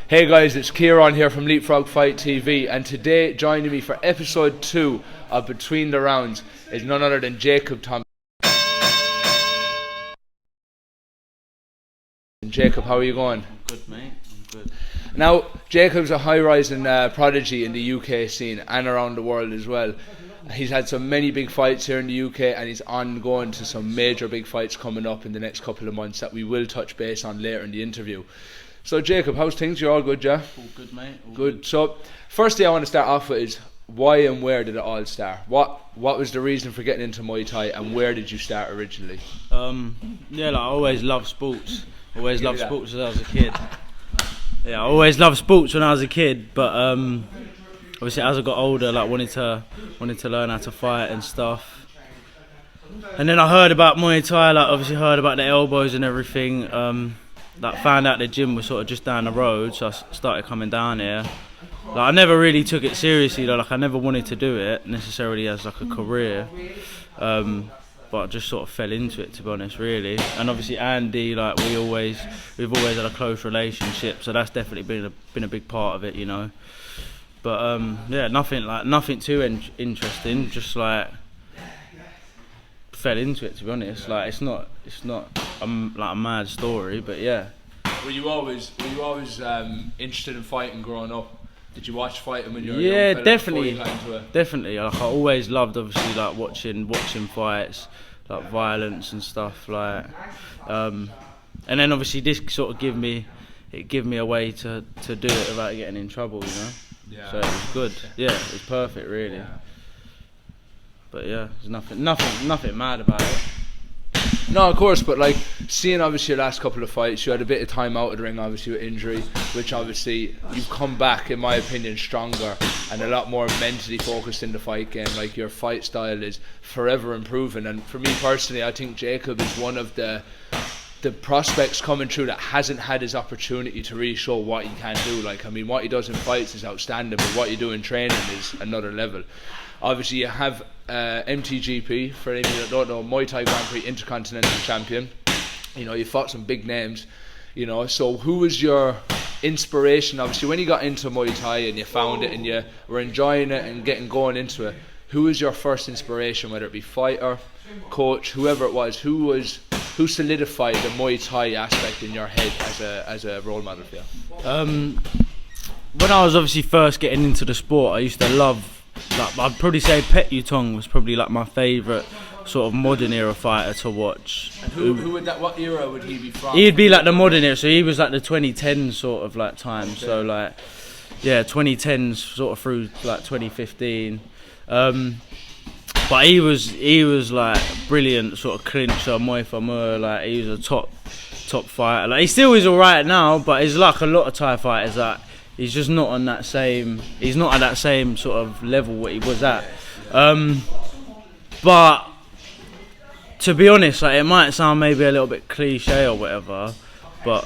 Hey guys, it's Ciarain here from Leapfrog Fight TV, and today joining me for episode 2 of Between the Rounds is none other than Jacob Thompson. Jacob, how are you going? I'm good, mate. I'm good. Now, Jacob's a high-rising prodigy in the UK scene and around the world as well. He's had so many big fights here in the UK, and he's ongoing to some major big fights coming up in the next couple of months that we will touch base on later in the interview. So Jacob, how's things? You're all good, yeah? All good, mate. All good. So, firstly, I want to start off with is why and where did it all start? What was the reason for getting into Muay Thai, and where did you start originally? I always loved sports. Always loved sports when I was a kid. Yeah, I always loved sports when I was a kid, but obviously as I got older, wanted to learn how to fight and stuff. And then I heard about Muay Thai, obviously heard about the elbows and everything. Found out the gym was sort of just down the road, so I started coming down here. I never really took it seriously, I never wanted to do it necessarily as a career. But I just sort of fell into it, to be honest, really. And obviously Andy, we've always had a close relationship, so that's definitely been a big part of it, you know. But nothing too interesting, just fell into it, to be honest. It's not a mad story, but yeah. Were you always interested in fighting growing up? Did you watch fighting when you were young fella definitely, before you got into it? Definitely. I always loved, obviously, watching fights, violence and stuff, and then obviously this sort of give me a way to do it without getting in trouble, you know. Yeah. So it was good. Yeah, it was perfect, really. Yeah. But yeah, there's nothing mad about it. No, of course, but seeing obviously your last couple of fights, you had a bit of time out of the ring, obviously with injury, which obviously you've come back, in my opinion, stronger and a lot more mentally focused in the fight game. Your fight style is forever improving, and for me personally, I think Jacob is one of the prospects coming through that hasn't had his opportunity to really show what he can do. What he does in fights is outstanding, but what you do in training is another level. Obviously, you have MTGP, for any that don't know, Muay Thai Grand Prix Intercontinental Champion. You fought some big names. So who was your inspiration? Obviously, when you got into Muay Thai and you found it and you were enjoying it and going into it, who was your first inspiration? Whether it be fighter, coach, whoever it was, who solidified the Muay Thai aspect in your head as a role model for you? When I was obviously first getting into the sport, I used to love. I'd probably say Pet Yutong was probably my favourite sort of modern era fighter to watch. And who would that? What era would he be from? He'd be the modern era, so he was the 2010s sort of time. Okay. So 2010s sort of through 2015. But he was brilliant sort of clincher, Muay Thai. He was a top fighter. He still is alright now, but he's like a lot of Thai fighters that. He's just not on that same. He's not at that same sort of level what he was at. But to be honest, it might sound maybe a little bit cliche or whatever, but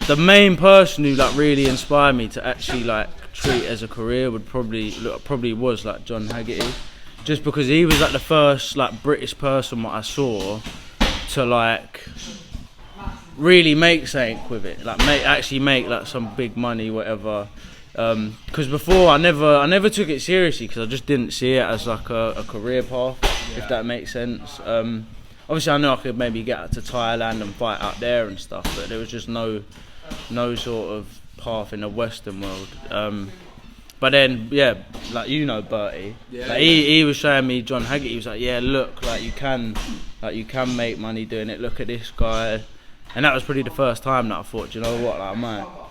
the main person who really inspired me to actually treat as a career would probably was John Haggerty, just because he was the first British person what I saw to really make something with it, make some big money, whatever. Because before I never took it seriously because I just didn't see it as a career path, if that makes sense. Obviously I know I could maybe get to Thailand and fight out there and stuff, but there was just no sort of path in the Western world. But then Bertie, he was showing me John Haggerty. He was look, you can make money doing it. Look at this guy. And that was probably the first time that I thought, you know what, I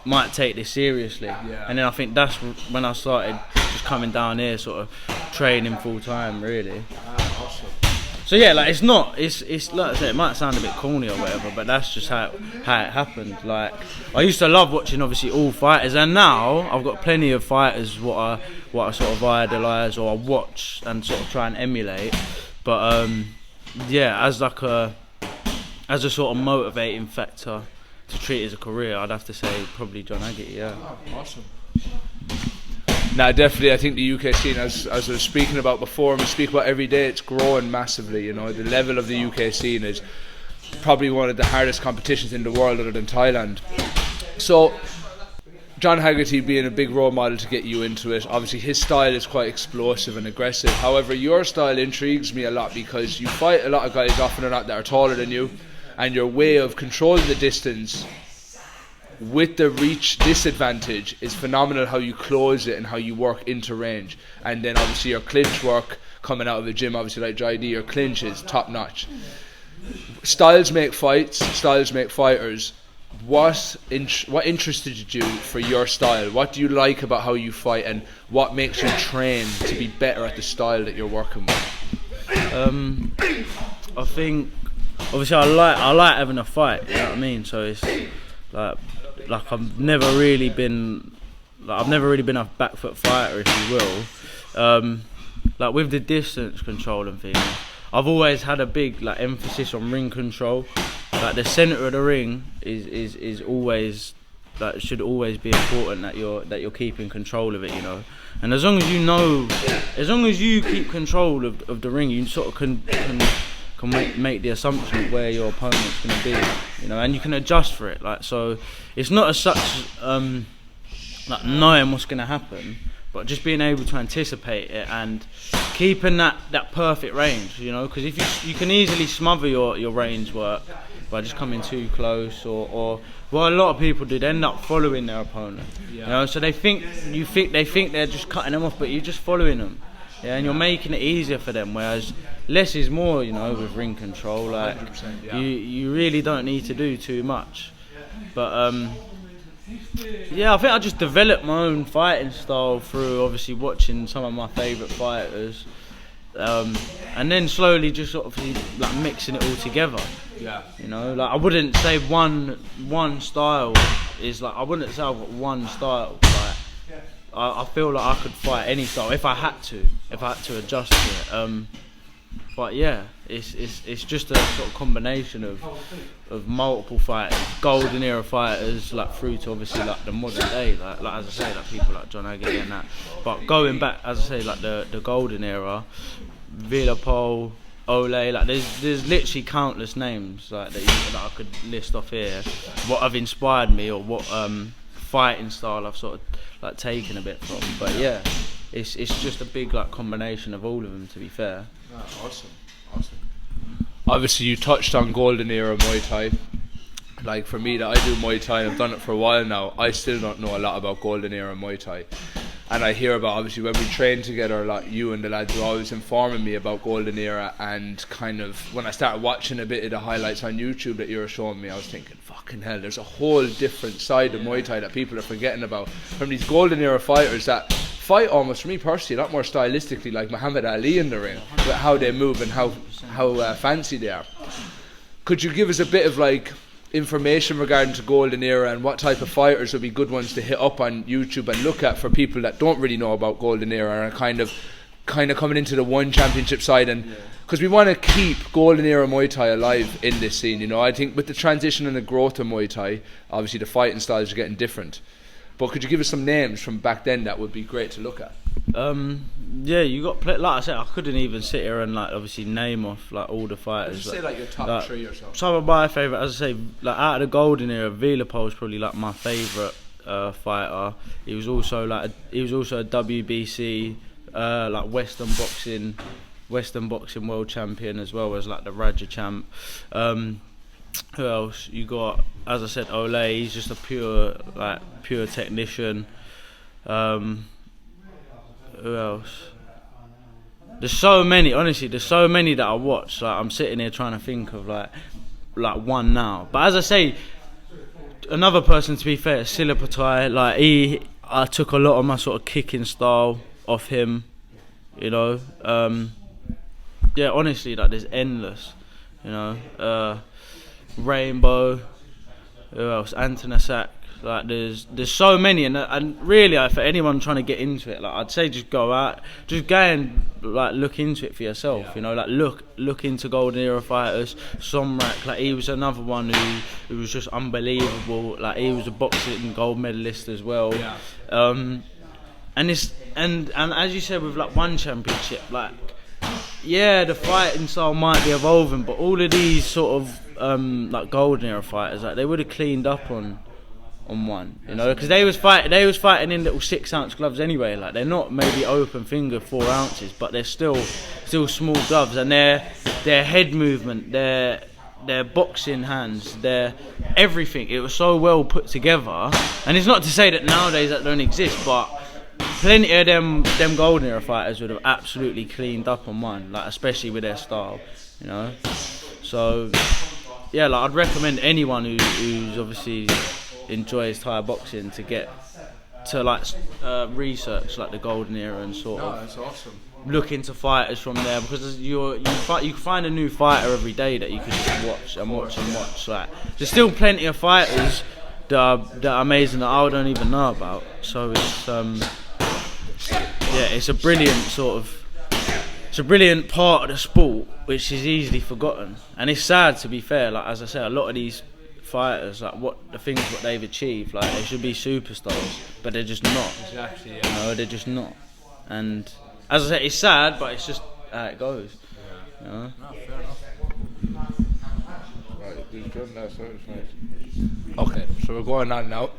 might take this seriously. Yeah. And then I think that's when I started just coming down here, sort of training full time, really. Awesome. So it's like I said, it might sound a bit corny or whatever, but that's just how it happened. I used to love watching obviously all fighters, and now I've got plenty of fighters what I sort of idolise or I watch and sort of try and emulate. But as a sort of motivating factor to treat it as a career, I'd have to say probably John Haggerty, yeah. Oh, awesome. No, definitely. I think the UK scene, as I was speaking about before, and we speak about every day, it's growing massively. The level of the UK scene is probably one of the hardest competitions in the world, other than Thailand. So John Haggerty being a big role model to get you into it. Obviously his style is quite explosive and aggressive. However, your style intrigues me a lot because you fight a lot of guys often or not that are taller than you, and your way of controlling the distance with the reach disadvantage is phenomenal. How you close it and how you work into range, and then obviously your clinch work coming out of the gym, obviously like JD, your clinch is top notch. Styles make fights, styles make fighters. What interested you for your style? What do you like about how you fight, and what makes you train to be better at the style that you're working with? I think obviously I like having a fight. You know what I mean? So it's like I've never really been a back foot fighter, if you will. Like with the distance control and things, I've always had a big like emphasis on ring control. Like the centre of the ring is always, like, should always be important that you're keeping control of it, you know. And as long as you keep control of the ring, you sort of can make the assumption of where your opponent's going to be, you know, and you can adjust for it. Like, so it's not as such like knowing what's going to happen, but just being able to anticipate it and keeping that perfect range, you know, because if you can easily smother your range work by just coming too close, or well, a lot of people do, they end up following their opponent, you know, so they think they're just cutting them off, but you're just following them, yeah, and you're making it easier for them, whereas less is more, you know, with ring control. Like you really don't need to do too much, but yeah, I think I just developed my own fighting style through obviously watching some of my favourite fighters, and then slowly just sort of like mixing it all together. Yeah. You know, like I wouldn't say one style is like, I wouldn't say I've got one style. Like I feel like I could fight any style if I had to adjust to it. But yeah, it's just a sort of combination of multiple fighters, golden era fighters, like through to obviously like the modern day, like as I say, like people like John Haggerty and that. But going back, as I say, like the golden era, Villapol, Ole, like there's literally countless names like that I could list off here. What have inspired me, or what fighting style I've sort of like taken a bit from. But yeah, it's just a big like combination of all of them, to be fair. Oh, awesome. Obviously you touched on golden era Muay Thai. Like for me, that I do Muay Thai, I've done it for a while now, I still don't know a lot about golden era Muay Thai. And I hear about, obviously when we train together, like you and the lads were always informing me about golden era, and kind of when I started watching a bit of the highlights on YouTube that you were showing me, I was thinking, fucking hell, there's a whole different side of Muay Thai that people are forgetting about, from these golden era fighters that fight almost, for me personally, a lot more stylistically like Muhammad Ali in the ring, with how they move and how fancy they are. Could you give us a bit of like information regarding to golden era, and what type of fighters would be good ones to hit up on YouTube and look at for people that don't really know about golden era and are kind of coming into the one championship side? And because we want to keep golden era Muay Thai alive in this scene, you know, I think with the transition and the growth of Muay Thai, obviously the fighting styles are getting different. But could you give us some names from back then that would be great to look at? Yeah, you got like I said, I couldn't even sit here and like obviously name off like all the fighters. Just say like your top three or something. Some of my favourite, as I say, like out of the golden era, Villapol is probably like my favourite fighter. He was also a WBC like Western boxing world champion, as well as like the Raja champ. Who else? You got, as I said, Ole. He's just a pure technician. Who else? There's so many, honestly. There's so many that I watch. Like I'm sitting here trying to think of like one now. But as I say, another person, to be fair, Ciarain, like I took a lot of my sort of kicking style off him. You know, yeah. Honestly, like there's endless. You know, Rainbow. Who else? Antonasak. Like there's so many, and really, for anyone trying to get into it, like I'd say just go out, just go and like look into it for yourself. You know, like look into golden era fighters. Somrak, like he was another one who was just unbelievable. Like he was a boxing gold medalist as well. Yeah. And as you said, with like one championship, like yeah, the fighting style might be evolving, but all of these sort of like golden era fighters, like they would have cleaned up on on one, you know, because they was fighting in little 6-ounce gloves anyway. Like, they're not maybe open finger 4 ounces, but they're still small gloves, and their head movement, their boxing hands, their everything, it was so well put together. And it's not to say that nowadays that don't exist, but plenty of them golden era fighters would have absolutely cleaned up on one, like, especially with their style, you know. So yeah, like, I'd recommend anyone who's obviously enjoys Thai boxing to get to, like, research like the golden era and sort of that's awesome. look into fighters from there, because you can find a new fighter every day that you can just watch and watch and watch. Like, there's still plenty of fighters that are amazing that I don't even know about. So it's a brilliant part of the sport which is easily forgotten, and it's sad, to be fair. Like, as I say, a lot of these fighters, like, what they've achieved, like, they should be superstars, but they're just not. Exactly. Yeah. You know, they're just not. And as I say, it's sad, but it's just how it goes. Yeah. You know? No, fair enough. Okay, so we're going on now.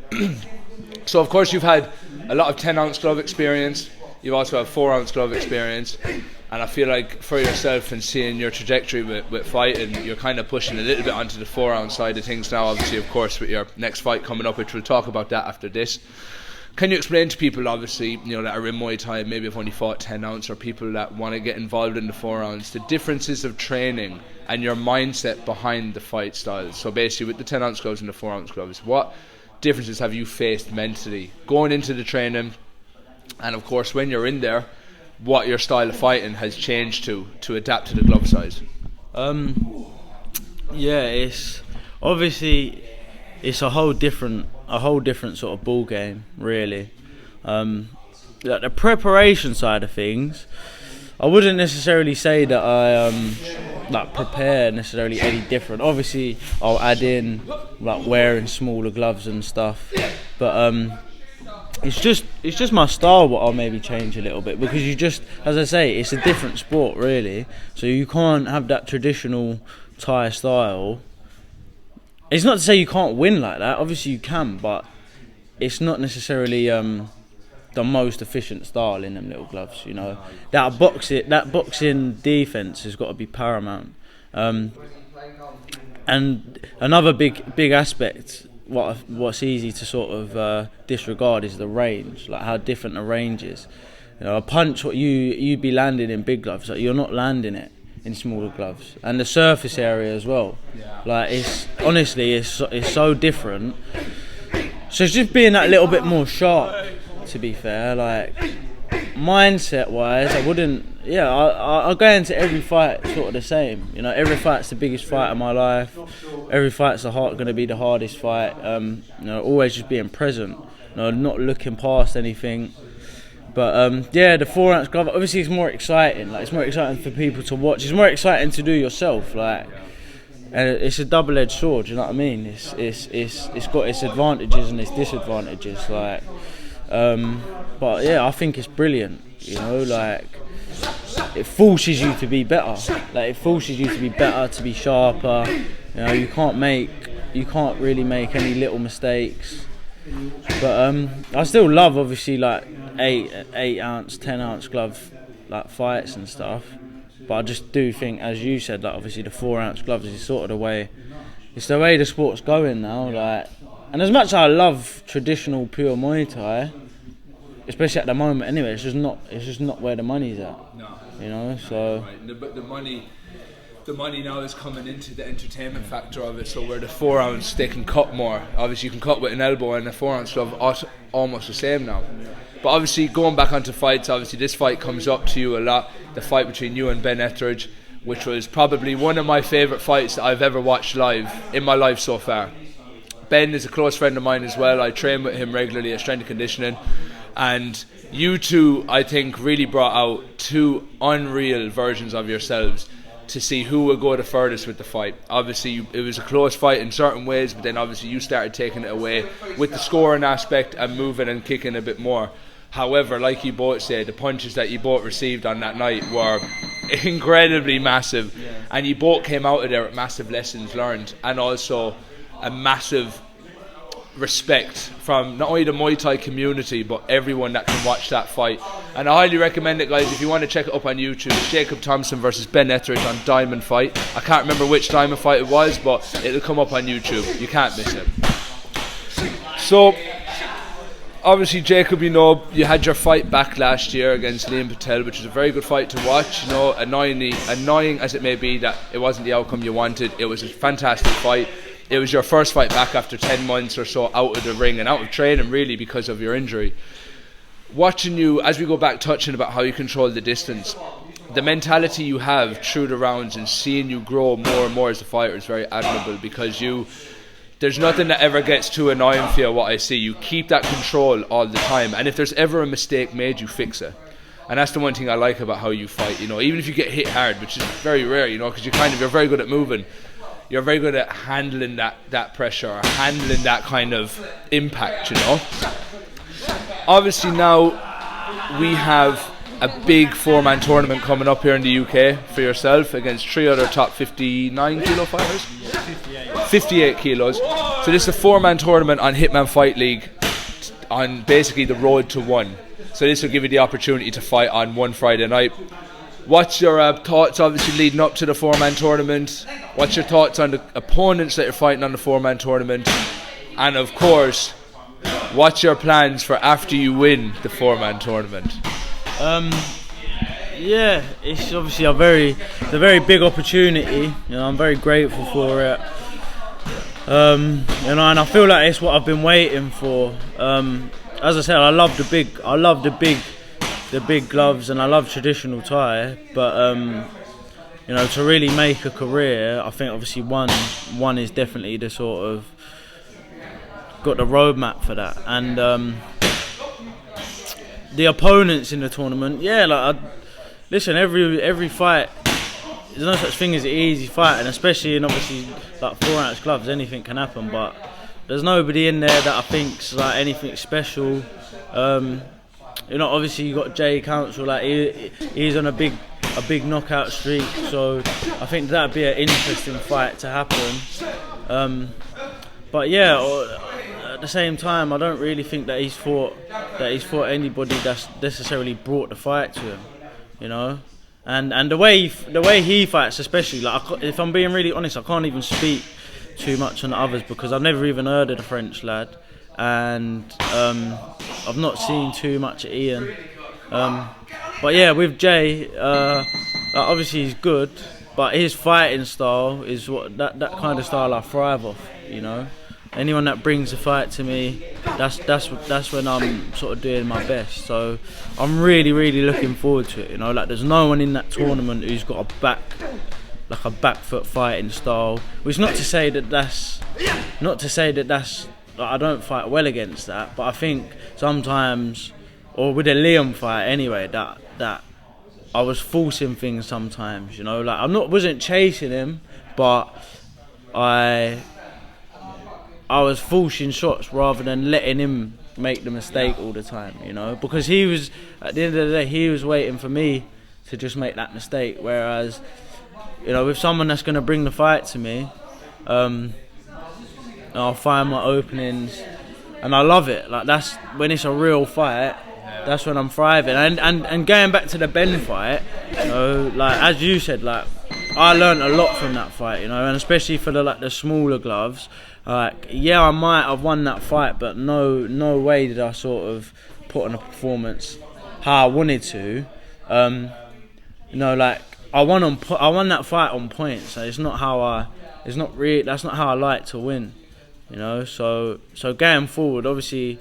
So of course you've had a lot of 10-ounce glove experience. You also have 4-ounce glove experience, and I feel like for yourself and seeing your trajectory with fighting, you're kind of pushing a little bit onto the 4-ounce side of things now. Obviously, of course, with your next fight coming up, which we'll talk about that after this. Can you explain to people, obviously, you know, that are in Muay Thai, maybe have only fought 10-ounce, or people that want to get involved in the 4-ounce, the differences of training and your mindset behind the fight styles? So basically, with the 10-ounce gloves and the 4-ounce gloves, what differences have you faced mentally going into the training? And of course, when you're in there, what your style of fighting has changed to adapt to the glove size? Yeah, it's obviously a whole different sort of ball game, really. Like, the preparation side of things, I wouldn't necessarily say that I like prepare necessarily any different. Obviously, I'll add in like wearing smaller gloves and stuff, but it's just my style what I'll maybe change a little bit, because you just, as I say, it's a different sport, really. So you can't have that traditional Thai style. It's not to say you can't win like that. Obviously you can, but it's not necessarily the most efficient style in them little gloves. You know, that boxing defense has got to be paramount. And another big aspect, what's easy to sort of disregard, is the range. Like, how different the range is. You know, a punch what you'd be landing in big gloves, like, you're not landing it in smaller gloves, and the surface area as well. Yeah. Like, it's honestly it's so different. So it's just being that little bit more sharp, to be fair. Like, mindset wise, I wouldn't. Yeah, I'll go into every fight sort of the same. You know, every fight's the biggest fight of my life. Every fight's going to be the hardest fight. You know, always just being present. You know, not looking past anything. But yeah, the 4-ounce glove, obviously, it's more exciting. Like, it's more exciting for people to watch. It's more exciting to do yourself. Like, and it's a double-edged sword. You know what I mean? It's got its advantages and its disadvantages. Like, but yeah, I think it's brilliant. You know, like, it forces you to be better. Like, it forces you to be better, to be sharper. You know, you can't really make any little mistakes. But I still love, obviously, like 8-ounce, 10-ounce glove like fights and stuff. But I just do think, as you said, like, obviously the 4-ounce gloves is sort of the way. It's the way the sport's going now. Like, and as much as I love traditional pure Muay Thai, especially at the moment, anyway, it's just not where the money's at. No. You know, so. Right. But the money now is coming into the entertainment factor of it. So where the 4-ounce, they can cut more. Obviously, you can cut with an elbow, and the 4-ounce glove almost the same now. But obviously, going back onto fights, obviously this fight comes up to you a lot. The fight between you and Ben Etheridge, which was probably one of my favourite fights that I've ever watched live in my life so far. Ben is a close friend of mine as well. I train with him regularly at strength and conditioning. And you two, I think, really brought out two unreal versions of yourselves to see who will go the furthest with the fight. Obviously, it was a close fight in certain ways, but then obviously you started taking it away with the scoring aspect and moving and kicking a bit more. However, like you both said, the punches that you both received on that night were incredibly massive, and you both came out of there with massive lessons learned, and also a massive respect from not only the Muay Thai community but everyone that can watch that fight. And I highly recommend it, guys. If you want to check it up on YouTube, Jacob Thompson versus Ben Etheridge on Diamond Fight. I can't remember which Diamond Fight it was, but it'll come up on YouTube. You can't miss it. So obviously, Jacob, you know, you had your fight back last year against Liam Patel, which was a very good fight to watch. You know, annoying as it may be that it wasn't the outcome you wanted, it was a fantastic fight. It was your first fight back after 10 months or so out of the ring and out of training, really, because of your injury. Watching you, as we go back, touching about how you control the distance, the mentality you have through the rounds and seeing you grow more and more as a fighter is very admirable, because there's nothing that ever gets too annoying for you. What I see, you keep that control all the time, and if there's ever a mistake made, you fix it. And that's the one thing I like about how you fight. You know, even if you get hit hard, which is very rare, you know, because you're very good at moving, you're very good at handling that pressure, or handling that kind of impact, you know. Obviously now we have a big 4-man tournament coming up here in the UK for yourself against 3 other top 59 kilo fighters. 58 kilos. So this is a 4-man tournament on Hitman Fight League on basically the road to 1. So this will give you the opportunity to fight on one Friday night. What's your thoughts, obviously, leading up to the 4-man tournament? What's your thoughts on the opponents that you're fighting on the 4-man tournament? And of course, what's your plans for after you win the 4-man tournament? Yeah, it's obviously a very big opportunity. You know, I'm very grateful for it. You know, and I feel like it's what I've been waiting for. As I said, I love the big gloves, and I love traditional Thai. But you know, to really make a career, I think obviously one is definitely the sort of got the roadmap for that. And the opponents in the tournament, yeah, like listen, every fight, there's no such thing as an easy fight, and especially in obviously like 4-ounce gloves, anything can happen. But there's nobody in there that I think's like anything special. You know, obviously you got Jay Council, like he's on a big knockout streak, so I think that'd be an interesting fight to happen. But yeah, at the same time, I don't really think that he's fought anybody that's necessarily brought the fight to him, you know. And the way he fights, especially, like, if I'm being really honest, I can't even speak too much on the others because I've never even heard of the French lad, and I've not seen too much of Ian. But yeah, with Jay, obviously he's good, but his fighting style is what that kind of style I thrive off, you know. Anyone that brings a fight to me, that's when I'm sort of doing my best. So I'm really looking forward to it. You know, like there's no one in that tournament who's got a back foot fighting style. Which not to say that that's like, I don't fight well against that, but I think sometimes, or with a Liam fight anyway, that I was forcing things sometimes. You know, like I wasn't chasing him, but I was forcing shots rather than letting him make the mistake all the time, you know, because he was, at the end of the day, he was waiting for me to just make that mistake, whereas, you know, with someone that's going to bring the fight to me, I'll find my openings, and I love it. Like, that's when it's a real fight, that's when I'm thriving. And going back to the Ben fight, you know, like as you said, like I learned a lot from that fight, you know, and especially for the smaller gloves. Like, yeah, I might have won that fight, but no way did I sort of put on a performance how I wanted to. You know, like I won that fight on points. So that's not how I like to win. You know, so going forward, obviously,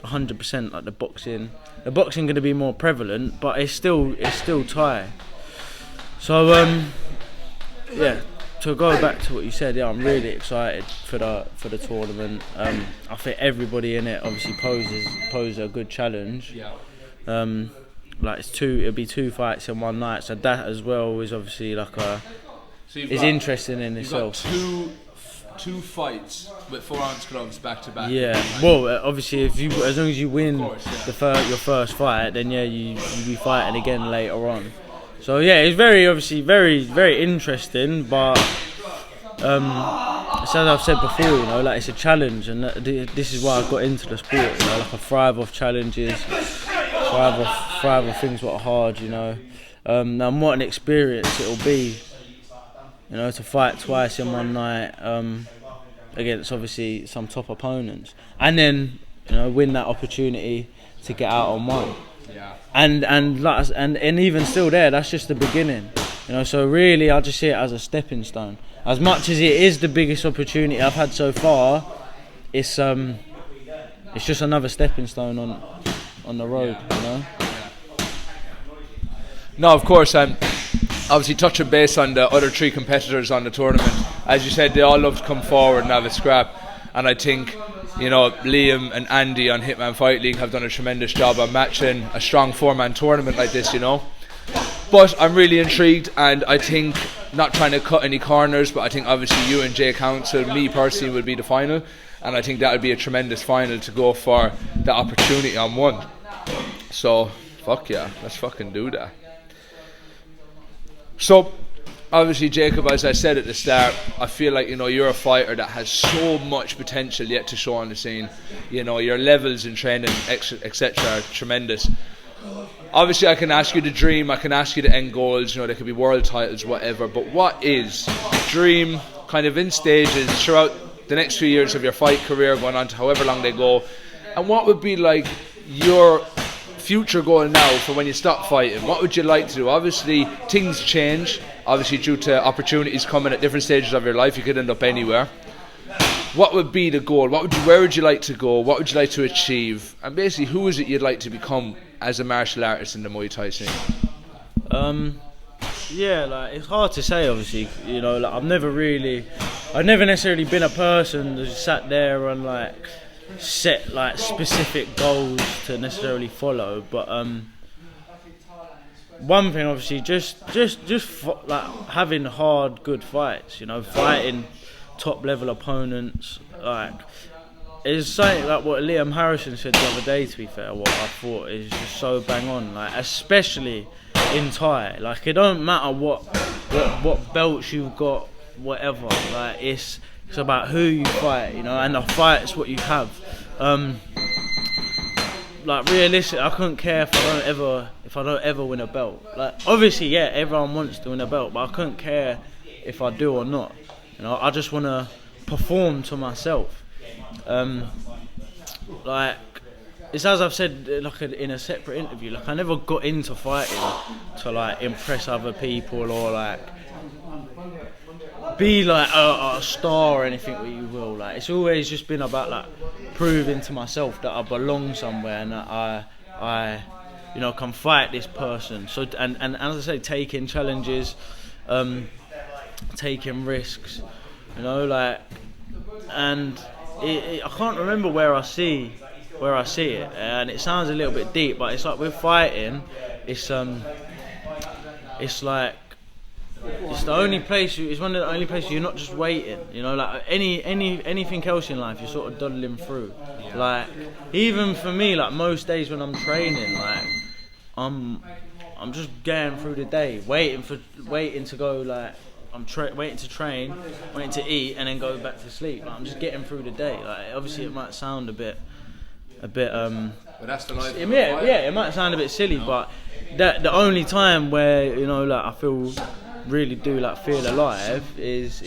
100% like the boxing going to be more prevalent, but it's still Thai. So yeah. To go back to what you said, yeah, I'm really excited for the tournament. I think everybody in it obviously poses a good challenge. Yeah. Like it'll be 2 fights in one night, so that as well is obviously like is interesting in itself. Got two fights with 4-ounce gloves back to back. Yeah. Well, obviously, as long as you win your first fight, then yeah, you'll be fighting again later on. So yeah, it's very interesting, but as I've said before, you know, like it's a challenge, and this is why I got into the sport. You know, like I thrive off challenges, thrive off things that are hard. You know, now what an experience it'll be, you know, to fight twice in one night against obviously some top opponents, and then, you know, win that opportunity to get out on one. Yeah. And even still there, that's just the beginning. You know, so really I just see it as a stepping stone. As much as it is the biggest opportunity I've had so far, it's just another stepping stone on the road, you know. No, of course. Obviously, touching base on the other 3 competitors on the tournament, as you said, they all love to come forward and have a scrap. And I think, you know, Liam and Andy on Hitman Fight League have done a tremendous job on matching a strong 4-man tournament like this, you know. But I'm really intrigued, and I think, not trying to cut any corners, but I think obviously you and Jay Council, me personally, would be the final, and I think that would be a tremendous final to go for the opportunity on one. So, fuck yeah, let's fucking do that. So, obviously, Jacob, as I said at the start, I feel like, you know, you're a fighter that has so much potential yet to show on the scene. You know, your levels in training, etc., are tremendous. Obviously, I can ask you the dream, I can ask you the end goals, you know, there could be world titles, whatever, but what is dream, kind of in stages throughout the next few years of your fight career, going on to however long they go, and what would be like your future goal now for when you stop fighting? What would you like to do? Obviously, things change, obviously due to opportunities coming at different stages of your life, you could end up anywhere. What would be the goal? Where would you like to go? What would you like to achieve? And basically, who is it you'd like to become as a martial artist in the Muay Thai scene? Yeah, like it's hard to say. Obviously, you know, like I've never necessarily been a person that just sat there and like set like specific goals to necessarily follow. But one thing, obviously, just like having hard, good fights. You know, fighting top level opponents, like it's something like what Liam Harrison said the other day, to be fair, what I thought is just so bang on, like especially in Thai, like it don't matter what belts you've got, whatever, like it's about who you fight, you know, and the fight's what you have. Like realistic, I couldn't care if I don't ever win a belt. Like obviously, yeah, everyone wants to win a belt, but I couldn't care if I do or not. You know, I just want to perform to myself. Like it's as I've said, like in a separate interview. Like I never got into fighting to like impress other people or like be like a star or anything that you will. Like it's always just been about like proving to myself that I belong somewhere and that I you know, can fight this person. So and as I say, taking challenges. Taking risks, you know, like, and I can't remember where I see it, and it sounds a little bit deep, but it's like with fighting, it's like it's the only place it's one of the only places you're not just waiting, you know, like anything else in life you're sort of dawdling through. Like even for me, like most days when I'm training, like I'm just getting through the day, waiting to go, like I'm waiting to train, waiting to eat, and then go back to sleep. Like, I'm just getting through the day. Like obviously, it might sound a bit. But that's the life. It might sound a bit silly, but that the only time where, you know, like I feel alive is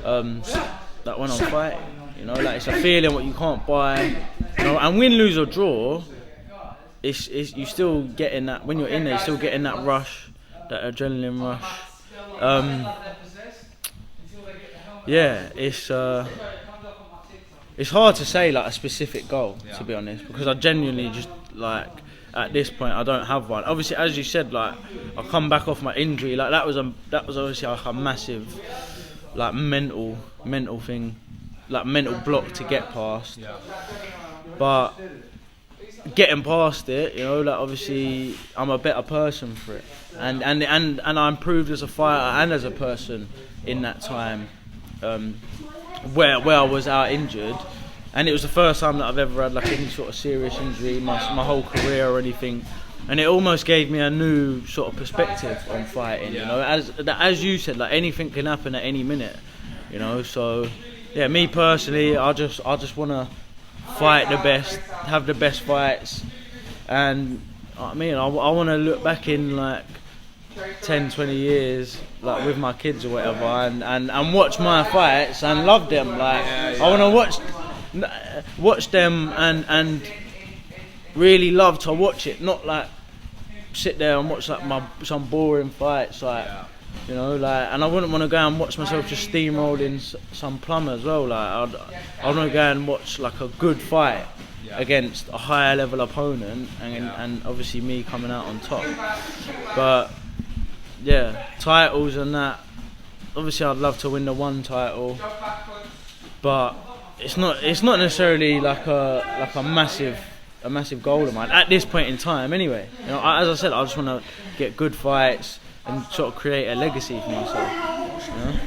like when I'm fighting. You know, like it's a feeling what you can't buy. You know, and win, lose or draw, it's you still getting that when you're in there. You're still getting that rush, that adrenaline rush. Yeah, it's hard to say like a specific goal, to be honest, because I genuinely just like at this point I don't have one. Obviously, as you said, like I come back off my injury, like that was obviously like a massive like mental thing, like mental block to get past. But getting past it, you know, like obviously I'm a better person for it, and I improved as a fighter and as a person in that time, where I was out injured, and it was the first time that I've ever had like any sort of serious injury my whole career or anything, and it almost gave me a new sort of perspective on fighting. You know, as you said, like anything can happen at any minute, you know, so yeah, me personally, I just want to fight the best, have the best fights, and I mean, I want to look back in like 10, 20 years, like with my kids or whatever, and watch my fights and love them. Like I want to watch them and really love to watch it, not like sit there and watch like some boring fights, like you know, like. And I wouldn't want to go and watch myself just steamrolling some plumber as well. Like I want to go and watch like a good fight against a higher level opponent, and obviously me coming out on top. But yeah, titles and that. Obviously, I'd love to win the one title, but it's not necessarily like a massive goal of mine at this point in time. Anyway, you know, as I said, I just want to get good fights and sort of create a legacy for myself. You know?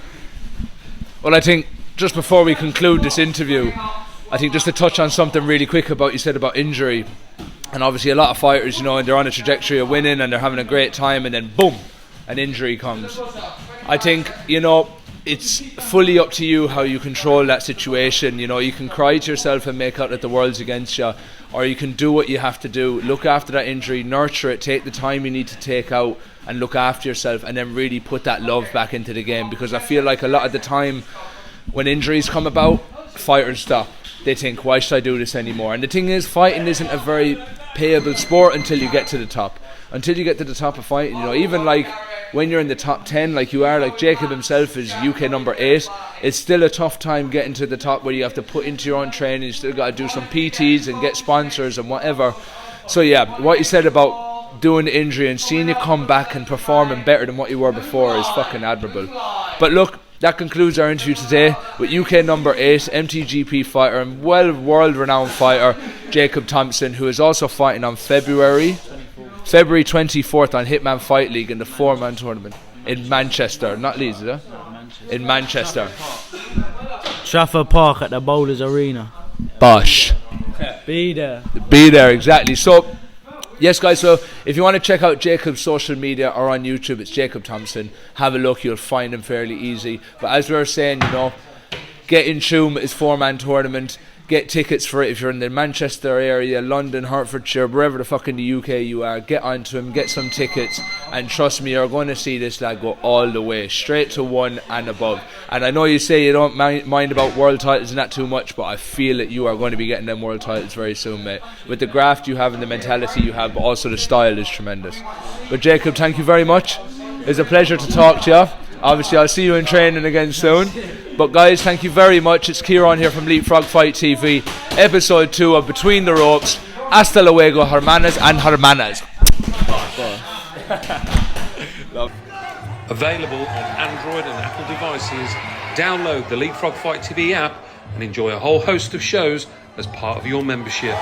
Well, I think just before we conclude this interview, I think just to touch on something really quick about you said about injury, and obviously a lot of fighters, you know, and they're on a trajectory of winning and they're having a great time, and then boom, an injury comes. I think, you know, it's fully up to you how you control that situation. You know, you can cry to yourself and make out that the world's against you, or you can do what you have to do, look after that injury, nurture it, take the time you need to take out and look after yourself, and then really put that love back into the game. Because I feel like a lot of the time when injuries come about, fighters stop. They think, why should I do this anymore? And the thing is, fighting isn't a very payable sport until you get to the top. Until you get to the top of fighting, you know, even like when you're in the top 10, like you are, like Jacob himself is UK number 8, it's still a tough time getting to the top, where you have to put into your own training, you still got to do some PTs and get sponsors and whatever. So yeah, what you said about doing the injury and seeing you come back and performing better than what you were before is fucking admirable. But look, that concludes our interview today with UK number 8 MTGP fighter and world-renowned fighter Jacob Thompson, who is also fighting on February 24th on Hitman Fight League in the 4-man tournament in Manchester, not Leeds, is it? In Manchester. Trafford Park at the Bowlers Arena. Bosh. Be there, exactly. So yes guys, so if you want to check out Jacob's social media or on YouTube, it's Jacob Thompson. Have a look, you'll find him fairly easy. But as we were saying, you know, get in tune with his 4-man tournament. Get tickets for it if you're in the Manchester area, London, Hertfordshire, wherever the fuck in the UK you are. Get onto him, get some tickets, and trust me, you're going to see this lad go all the way, straight to 1 and above. And I know you say you don't mind about world titles and that too much, but I feel that you are going to be getting them world titles very soon, mate. With the graft you have and the mentality you have, but also the style is tremendous. But Jacob, thank you very much. It's a pleasure to talk to you. Obviously, I'll see you in training again soon. But guys, thank you very much. It's Ciarain here from Leapfrog Fight TV, episode 2 of Between the Ropes. Hasta luego, hermanas and hermanas. Available on Android and Apple devices. Download the Leapfrog Fight TV app and enjoy a whole host of shows as part of your membership.